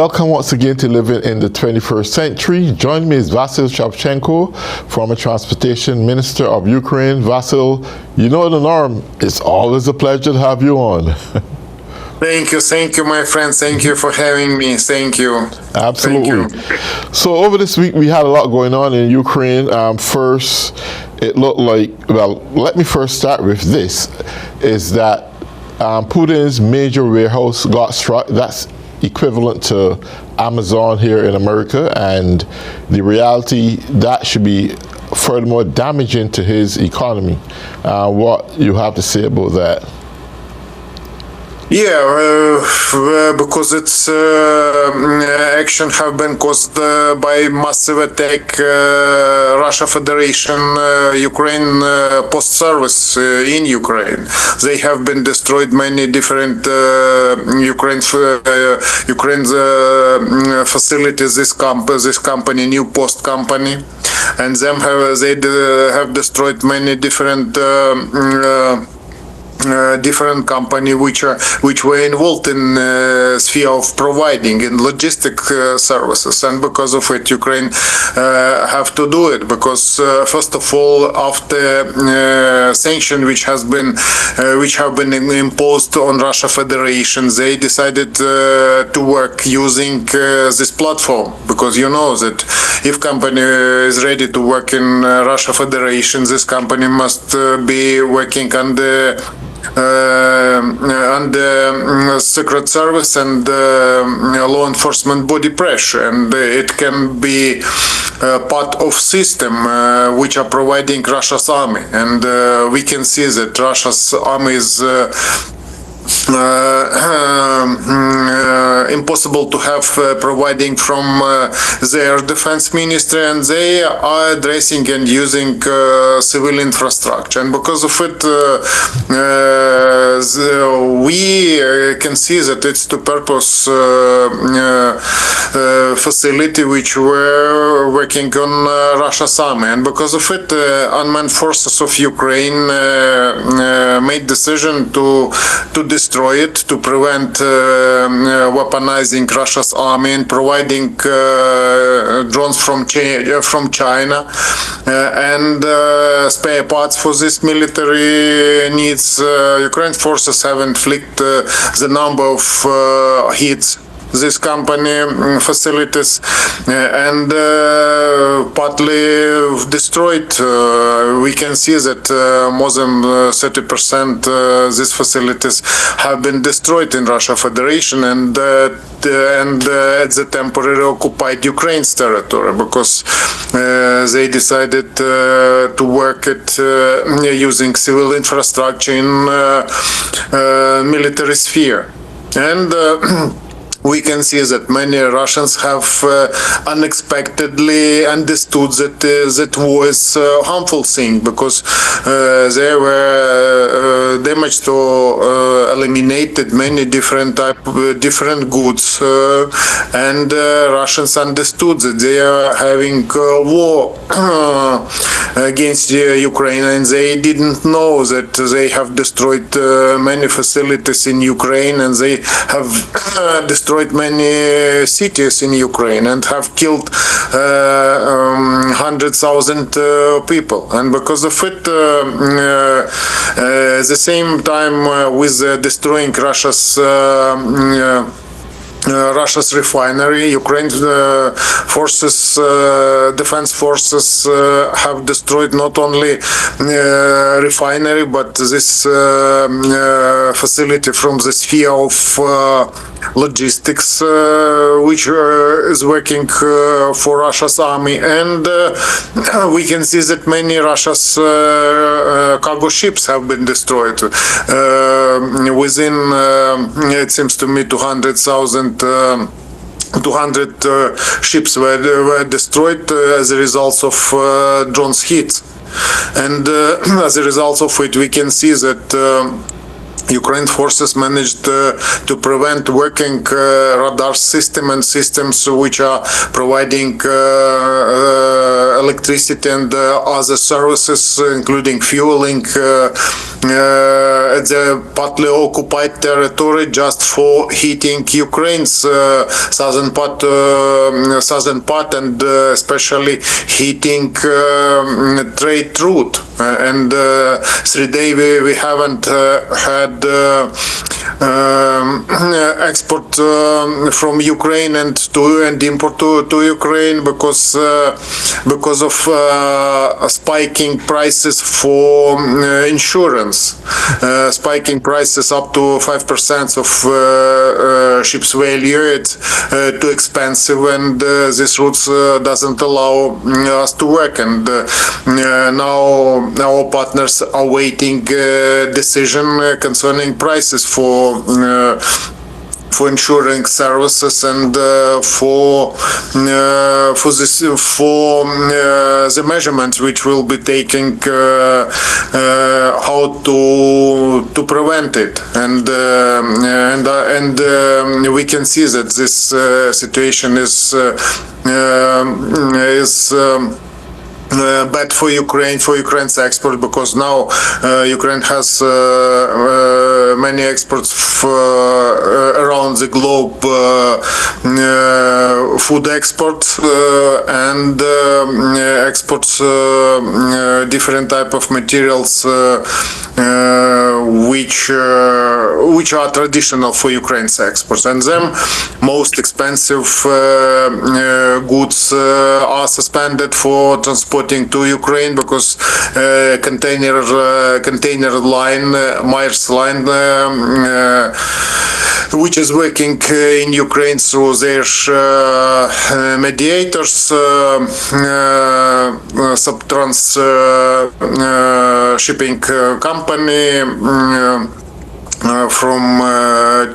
welcome once again to Living in the 21st Century. Join me is Vasyl Shavchenko, former Transportation Minister of Ukraine. Vasyl, you know the norm. It's always a pleasure to have you on. Thank you, my friend. Thank you for having me. Thank you. Absolutely. Thank you. So over this week, we had a lot going on in Ukraine. First, it looked like, well, let me first start with this, is that Putin's major warehouse got struck. That's equivalent to Amazon here in America, and the reality that should be furthermore damaging to his economy. What you have to say about that? Yeah, because its action have been caused by massive attack Russia Federation Ukraine post service in Ukraine. They have been destroyed many different Ukraine's facilities. This company, New Post company, and they have destroyed many different. Different company which were involved in sphere of providing in logistic services, and because of it Ukraine have to do it, because first of all, after sanction which have been imposed on Russia Federation, they decided to work using this platform, because you know that if company is ready to work in Russia Federation, this company must be working under Secret Service and law enforcement body pressure, and it can be part of system which are providing Russia's army, and we can see that Russia's army is impossible to have providing from their defense ministry, and they are addressing and using civil infrastructure, and because of it we can see that it's to purpose facility which were working on Russia's army, and because of it unmanned forces of Ukraine made decision to destroy it, to prevent weaponizing Russia's army and providing drones from China and spare parts for this military needs. Ukraine forces have inflicted the number of hits this company facilities and partly destroyed. We can see that more than 30% these facilities have been destroyed in Russia Federation and at the temporary occupied Ukraine's territory, because they decided to work it using civil infrastructure in military sphere. And we can see that many Russians have unexpectedly understood that that was a harmful thing, because they were damaged or eliminated many different goods, and Russians understood that they are having war against Ukraine, and they didn't know that they have destroyed many facilities in Ukraine, and they have destroyed many cities in Ukraine and have killed 100,000 people. And because of it, at the same time with destroying Russia's refinery, Ukraine's forces, defense forces have destroyed not only refinery, but this facility from the sphere of logistics, which is working for Russia's army. And we can see that many Russia's cargo ships have been destroyed. Within, it seems to me, 200,000 ships were destroyed as a result of drones hits. And as a result of it, we can see that Ukraine forces managed to prevent working radar system and systems which are providing electricity and other services, including fueling, at the partly occupied territory just for heating Ukraine's southern part, and especially heating trade route. And 3 days we haven't had export from Ukraine and import to Ukraine because of spiking prices for insurance, spiking prices up to 5% of ship's value. It's too expensive, and this route doesn't allow us to work. And now our partners are waiting decision concerning prices for insuring services and for the measurements which will be taking how to prevent it, and we can see that this situation is bad for Ukraine's export, because now Ukraine has many exports around the globe, food exports and exports different type of materials which are traditional for Ukraine's exports, and them most expensive goods are suspended for transporting to Ukraine, because container line, Maersk line, which is working in Ukraine through their mediators, Subtrans shipping company from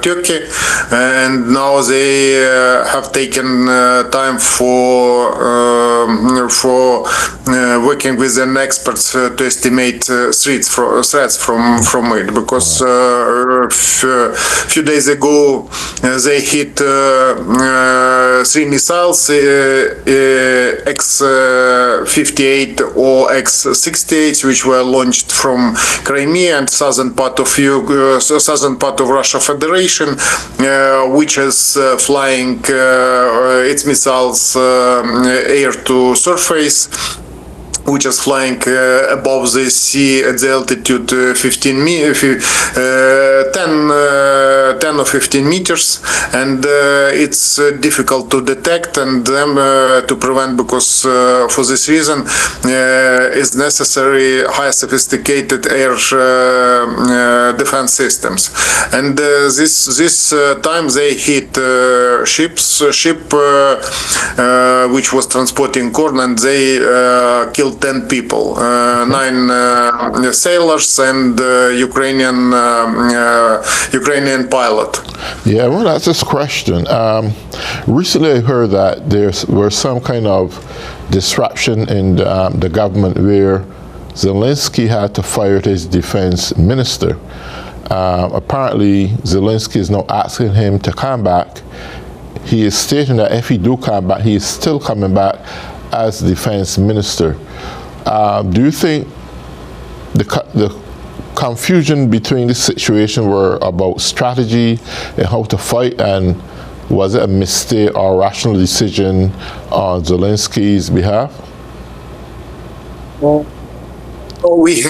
Turkey, and now they have taken time for working with an experts to estimate threats from it, because a few days ago they hit 3 missiles, X-58 or X-68, which were launched from Crimea and southern part of Russia Federation, which is flying its missiles air to surface, which is flying above the sea at the altitude 10 or 15 meters, and it's difficult to detect and them to prevent, because for this reason is necessary high sophisticated air defense systems. And this time they hit ship which was transporting corn, and they killed 10 people, 9 sailors and Ukrainian pilot. Yeah, I want to ask this question. Recently I heard that there were some kind of disruption in the government where Zelensky had to fire his defense minister. Apparently Zelensky is now asking him to come back. He is stating that if he do come back, he is still coming back as defense minister. Do you think the confusion between this situation were about strategy and how to fight, and was it a mistake or rational decision on Zelensky's behalf? Well, we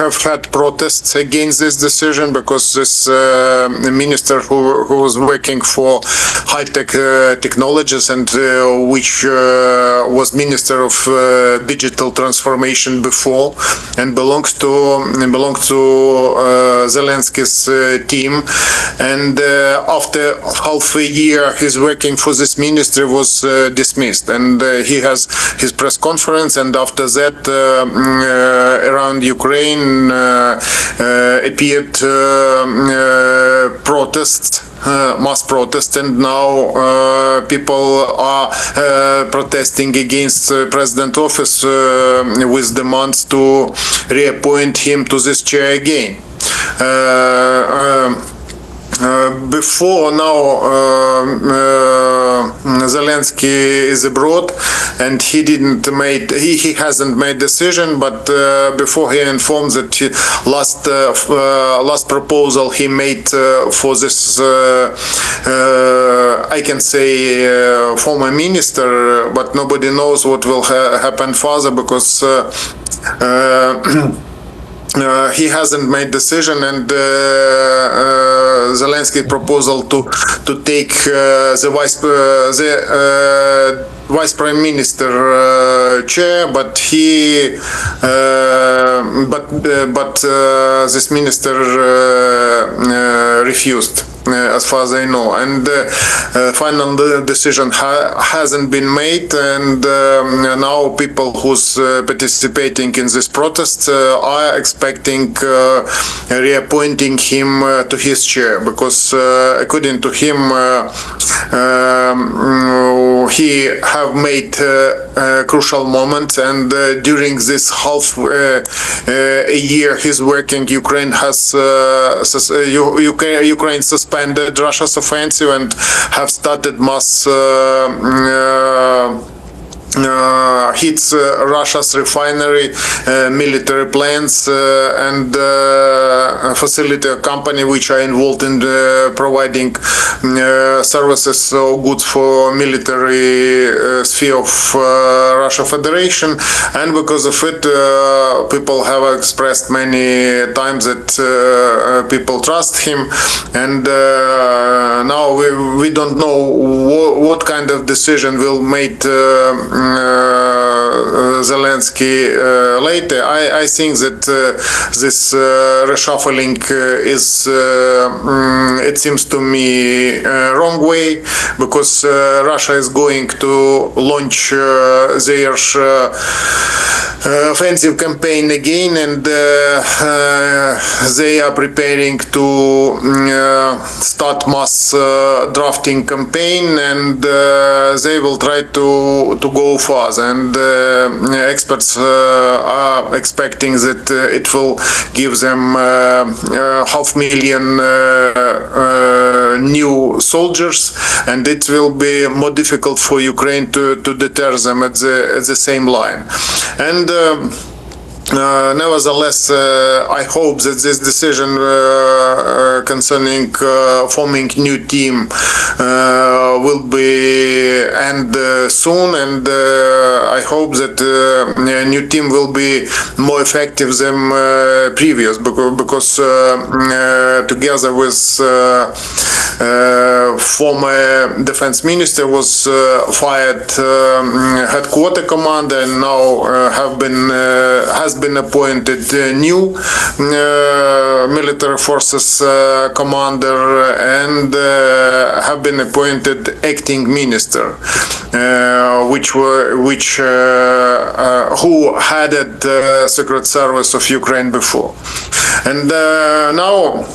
have had protests against this decision, because this minister who was working for high-tech technologies and which was minister of digital transformation before, and belonged to Zelensky's team, and after half a year his working for this ministry was dismissed, and he has his press conference, and after after that, around Ukraine appeared protests. Mass protests, and now people are protesting against President office with demands to reappoint him to this chair again. Before now, Zelensky is abroad, and he hasn't made decision. But before he informed that last proposal he made for this, I can say former minister, but nobody knows what will happen further because. He hasn't made decision, and Zelensky proposal to take the vice prime minister chair, but this minister refused. As far as I know, and final decision hasn't been made, and now people who's participating in this protest are expecting reappointing him to his chair, because according to him, he have made a crucial moment, and during this half a year he's working, Ukraine has Ukraine suspended Russia's offensive and have started mass hits Russia's refinery, military plants, and facility company which are involved in providing services or goods for military sphere of Russia Federation. And because of it, people have expressed many times that people trust him, and now we don't know what kind of decision will make Zelensky later. I think that this reshuffling is, it seems to me, wrong way, because Russia is going to launch their offensive campaign again, and they are preparing to start mass drafting campaign, and they will try to go further, and experts are expecting that it will give them 500,000 new soldiers, and it will be more difficult for Ukraine to deter them at the same line. And nevertheless, I hope that this decision concerning forming new team will be end soon, and I hope that new team will be more effective than previous, because together with former defense minister was fired headquarter commander, and now has been appointed new military forces commander, and have been appointed acting minister, who headed the Secret Service of Ukraine before. And now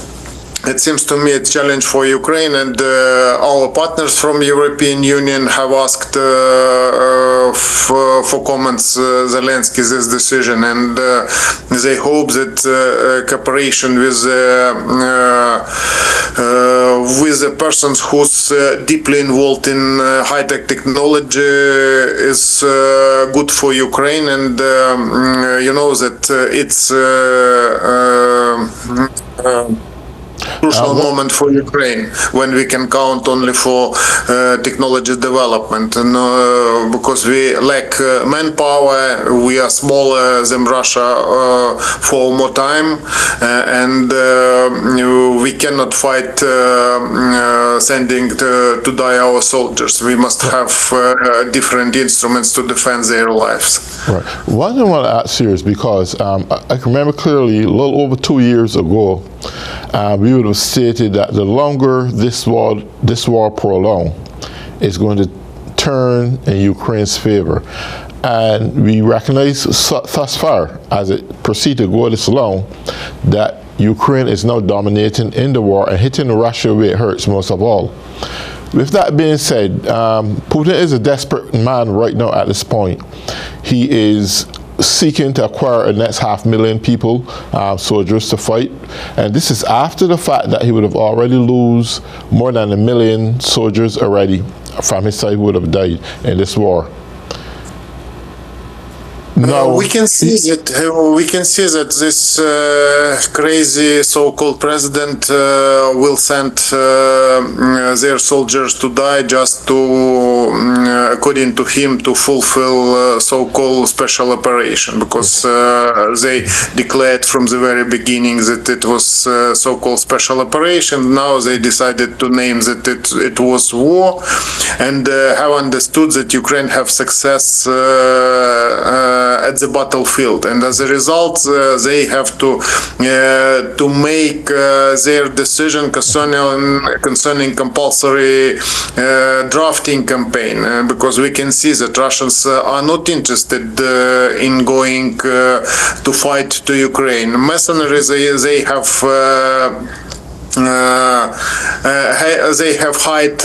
it seems to me it's a challenge for Ukraine, and our partners from European Union have asked for comments Zelensky's decision, and they hope that cooperation with the persons who's deeply involved in high-tech technology is good for Ukraine, and you know that it's crucial moment for Ukraine when we can count only for technology development, and because we lack manpower, we are smaller than Russia for more time, and we cannot fight sending to die our soldiers. We must have different instruments to defend their lives. Right. One thing I want to ask you is because I can remember clearly a little over 2 years ago, we would have stated that the longer this war prolongs, it's going to turn in Ukraine's favor. And we recognize thus far, as it proceeds to go this long, that Ukraine is now dominating in the war and hitting Russia where it hurts most of all. With that being said, Putin is a desperate man right now at this point. He is seeking to acquire a next 500,000 people, soldiers to fight. And this is after the fact that he would have already lost more than 1 million soldiers already from his side who would have died in this war. No, we can see that this crazy so-called president will send their soldiers to die just to, according to him, to fulfill so-called special operation, because they declared from the very beginning that it was so-called special operation. Now they decided to name that it was war, and have understood that Ukraine have success at the battlefield, and as a result, they have to make their decision concerning compulsory drafting campaign, because we can see that Russians are not interested in going to fight to Ukraine. Mercenaries, they have hide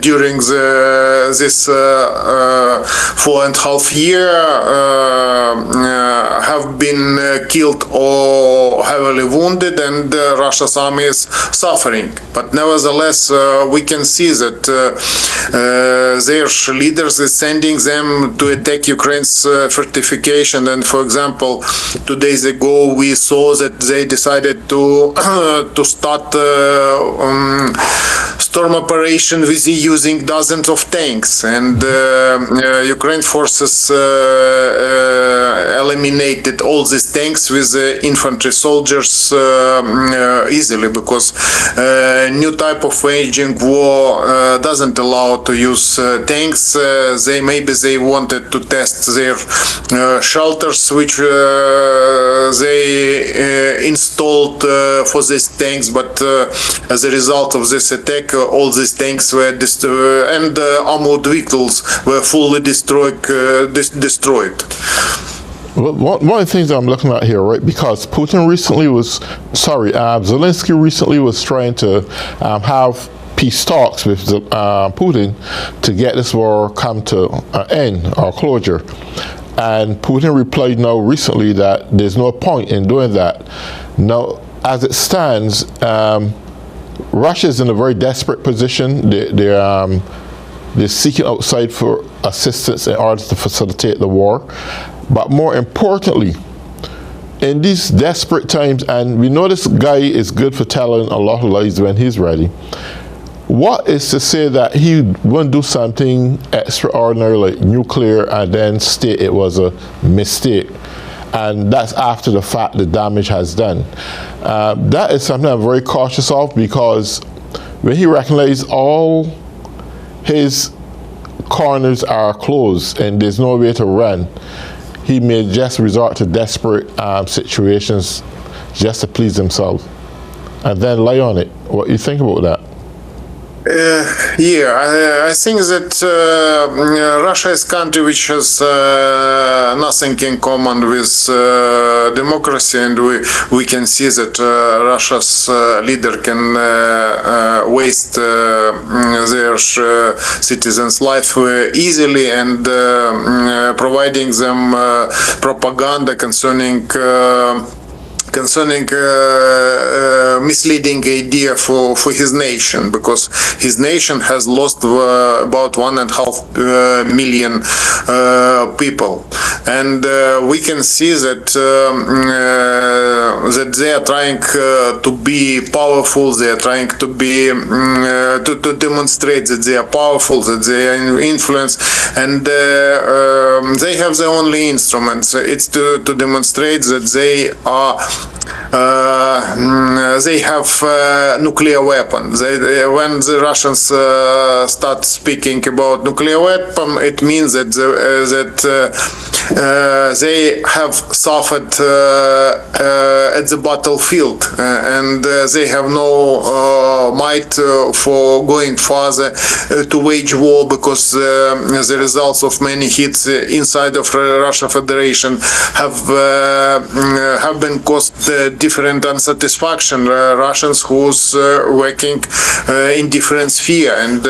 during this 4.5 years, have been killed or heavily wounded, and Russia's army is suffering. But nevertheless, we can see that their leaders is sending them to attack Ukraine's fortification. And for example, 2 days ago, we saw that they decided to start storm operation with using dozens of tanks, and Ukraine forces eliminated all these tanks with infantry soldiers easily, because new type of waging war doesn't allow to use tanks. They wanted to test their shelters, which they installed for these tanks, but as a result of this attack, all these tanks were destroyed, and armored vehicles were fully destroyed. Well, one of the things I'm looking at here, right, because Zelensky recently was trying to have peace talks with Putin to get this war come to an end or closure. And Putin replied now recently that there's no point in doing that. Now, as it stands, Russia is in a very desperate position. They're seeking outside for assistance in order to facilitate the war. But more importantly, in these desperate times, and we know this guy is good for telling a lot of lies when he's ready, what is to say that he won't do something extraordinary like nuclear and then state it was a mistake? And that's after the fact the damage has done. That is something I'm very cautious of, because when he recognizes all his corners are closed and there's no way to run, he may just resort to desperate situations just to please himself and then lie on it. What do you think about that? I think that Russia is a country which has nothing in common with democracy, and we can see that Russia's leader can waste their citizens' life easily, and providing them propaganda concerning misleading idea for his nation, because his nation has lost about 1.5 million people, and we can see that that they are trying to be powerful. They are trying to be to demonstrate that they are powerful, that they are influence, and they have the only instruments. It's to demonstrate that they are they have nuclear weapons. When the Russians start speaking about nuclear weapon, it means that they have suffered at the battlefield, and they have no might for going further to wage war, because the results of many hits inside of Russia Federation have been caused different unsatisfaction. Russians who's working in different sphere, and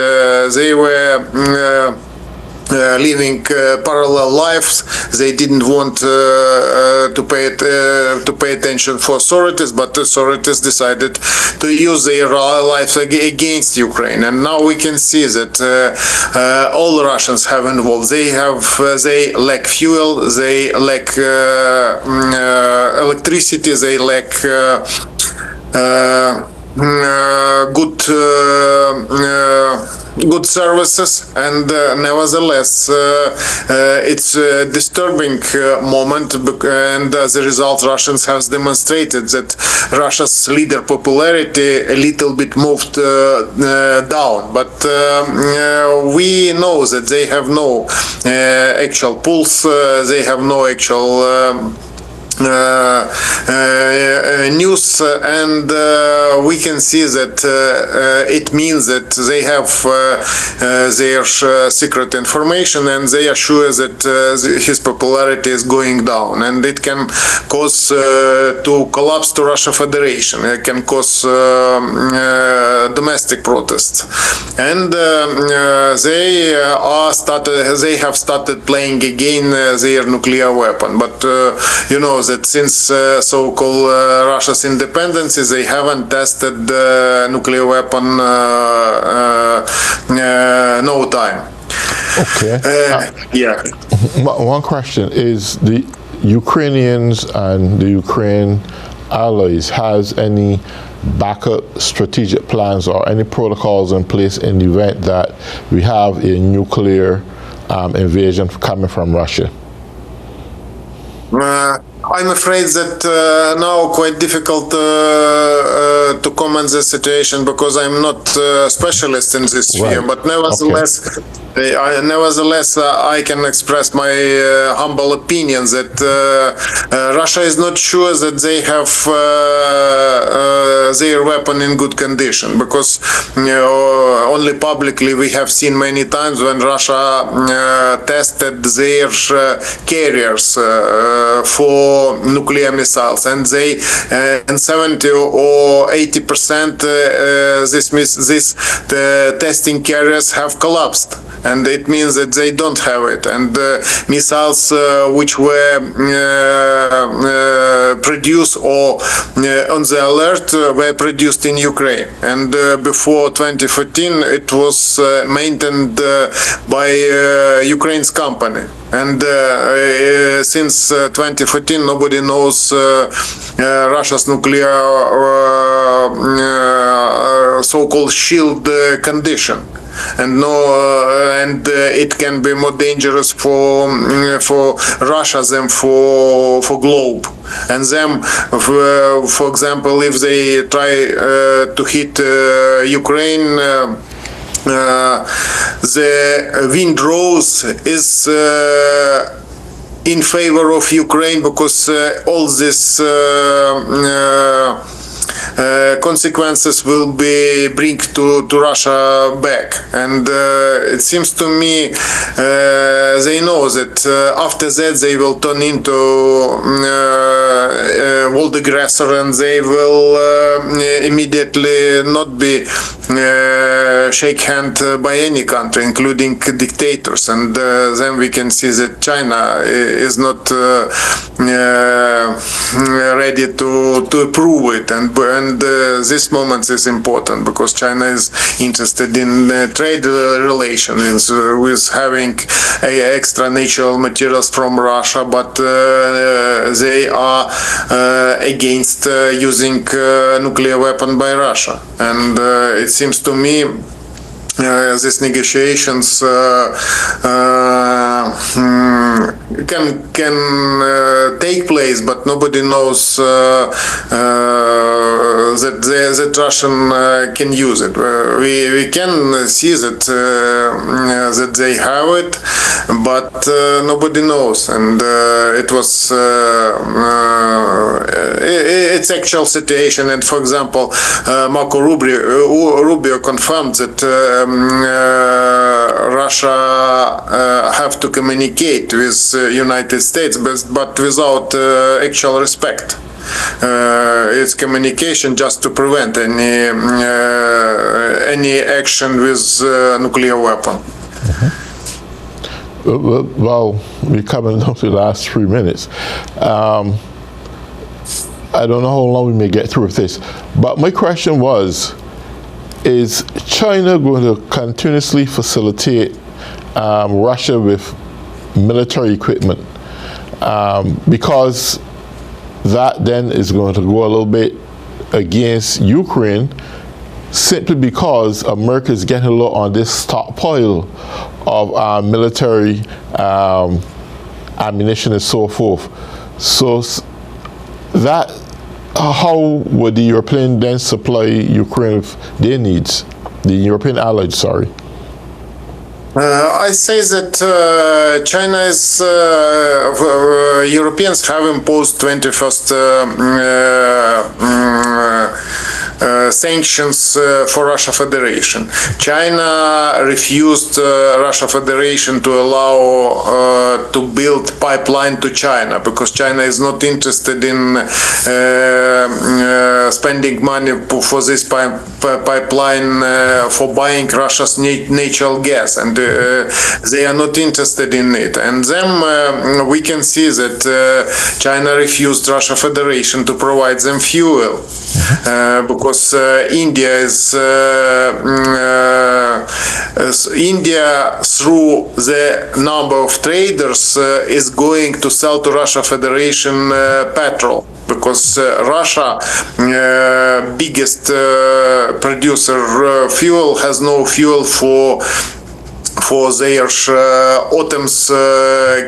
they were living parallel lives. They didn't want to pay attention for authorities, but authorities decided to use their lives against Ukraine. And now we can see that all Russians have involved. They lack fuel, they lack electricity, they lack good services, and nevertheless it's a disturbing moment, and as a result Russians have demonstrated that Russia's leader popularity a little bit moved down, but we know that they have no actual pulse, they have no actual news, and we can see that it means that they have their secret information, and they are sure that his popularity is going down, and it can cause to collapse to Russia Federation. It can cause domestic protests, and they have started playing again their nuclear weapon, but you know that since so-called Russia's independence, they haven't tested nuclear weapon no time. Okay. Yeah. One question is, the Ukrainians and the Ukraine allies has any backup strategic plans or any protocols in place in the event that we have a nuclear invasion coming from Russia? I'm afraid that now quite difficult to comment the situation, because I'm not a specialist in this sphere. Right. But nevertheless, I can express my humble opinion that Russia is not sure that they have their weapon in good condition, because only publicly we have seen many times when Russia tested their carriers for nuclear missiles, and they in 70 or 80% this testing carriers have collapsed, and it means that they don't have it, and missiles which were produced or on the alert were produced in Ukraine, and before 2014 it was maintained by Ukraine's company. And since 2014, nobody knows Russia's nuclear so-called shield condition, and it can be more dangerous for Russia than for globe. And them, for example, if they try to hit Ukraine. The windrows is in favor of Ukraine, because all this consequences will be bring to Russia back, and it seems to me they know that after that they will turn into world aggressor, and they will immediately not be shake hand by any country, including dictators, and then we can see that China is not ready to approve it, and this moment is important, because China is interested in trade relations with having extra natural materials from Russia, but they are against using nuclear weapon by Russia, and it seems to me these negotiations can take place, but nobody knows that Russian can use it. We can see that that they have it, but nobody knows, and it was its actual situation. And for example, Marco Rubio confirmed that Russia have to communicate with United States, but without actual respect. It's communication just to prevent any action with nuclear weapon. Well, we're coming down to the last 3 minutes. I don't know how long we may get through with this, but my question was, is China going to continuously facilitate Russia with military equipment? Because that then is going to go a little bit against Ukraine, simply because America is getting a lot on this stockpile of military ammunition and so forth. So that, how would the European then supply Ukraine with their needs? The European allies, sorry. I say that China is Europeans have imposed 21st sanctions for Russia Federation. China refused Russia Federation to allow to build pipeline to China, because China is not interested in spending money for this pipeline for buying Russia's natural gas, and they are not interested in it. And then we can see that China refused Russia Federation to provide them fuel, because India is India, through the number of traders, is going to sell to Russia Federation petrol, because Russia, biggest producer fuel, has no fuel for their autumn's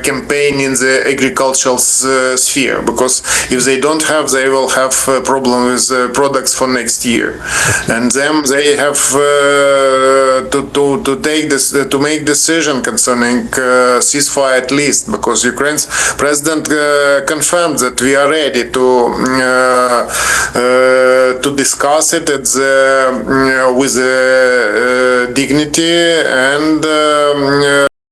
campaign in the agricultural sphere, because if they don't have, they will have a problem with products for next year. And then they have to take this, to make decision concerning ceasefire at least, because Ukraine's president confirmed that we are ready to discuss it at with dignity and